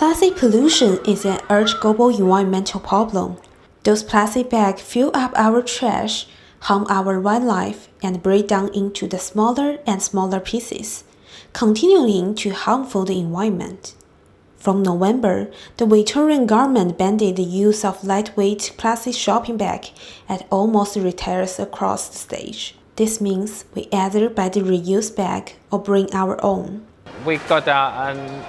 Plastic pollution is an urgent global environmental problem. Those plastic bags fill up our trash, harm our wildlife, and break down into the smaller and smaller pieces, continuing to harm the environment. From November, the Victorian government banned the use of lightweight plastic shopping bags at almost retailers across the state. This means we either buy the reused bag or bring our own. We got a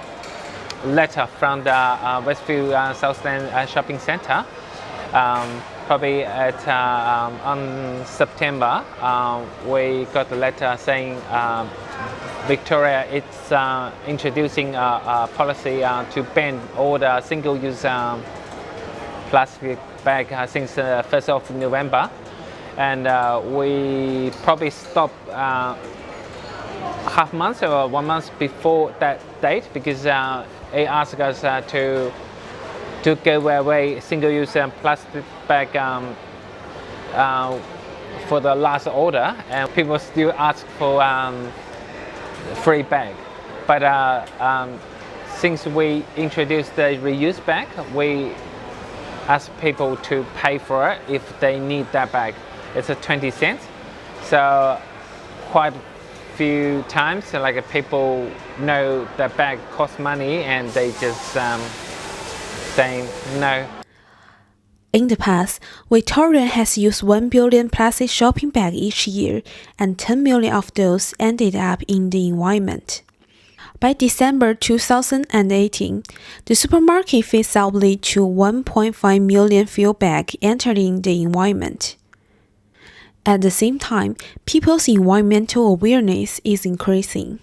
letter from the Westfield Southland Shopping Centre. Probably on September, we got a letter saying Victoria is introducing a policy to ban all the single-use plastic bag since 1st of November. And we probably stopped half month or 1 month before that date because it asked us to give away single-use plastic bag for the last order, and people still ask for free bag. But since we introduced the reuse bag, we ask people to pay for it if they need that bag. It's a 20 cents. So quite a few times, like people know the bag costs money and they just saying no. In the past, Victoria has used 1 billion plastic shopping bags each year, and 10 million of those ended up in the environment. By December 2018, the supermarket phased out to 1.5 million fuel bags entering the environment. At the same time, people's environmental awareness is increasing.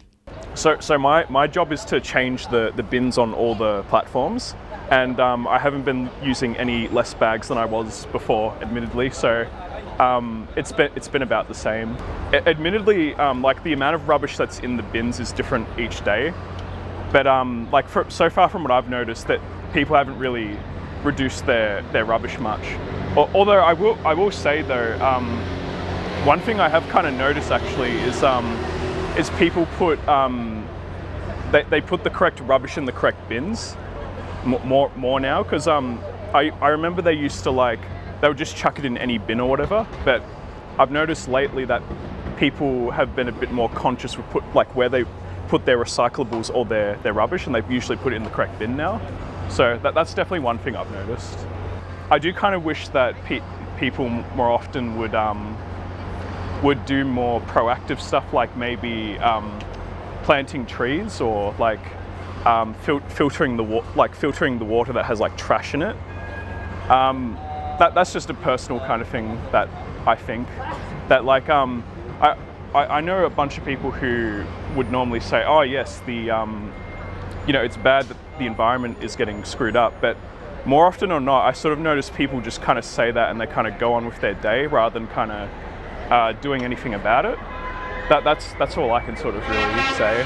So my job is to change the bins on all the platforms, and I haven't been using any less bags than I was before, admittedly. So it's been about the same. Admittedly, like the amount of rubbish that's in the bins is different each day, but so far from what I've noticed, that people haven't really reduced their rubbish much. Although I will say though, one thing I have kind of noticed actually is people put they put the correct rubbish in the correct bins more now, because I remember they used to they would just chuck it in any bin or whatever, but I've noticed lately that people have been a bit more conscious with where they put their recyclables or their rubbish, and they usually put it in the correct bin now. So that's definitely one thing I've noticed. I do kind of wish that people more often would do more proactive stuff, like maybe planting trees or filtering the water that has trash in it. That's just a personal kind of thing that I think that I know a bunch of people who would normally say, oh yes, it's bad that the environment is getting screwed up, but more often or not, I sort of notice people just kind of say that and they kind of go on with their day rather than kind of doing anything about it. That's all I can sort of really say.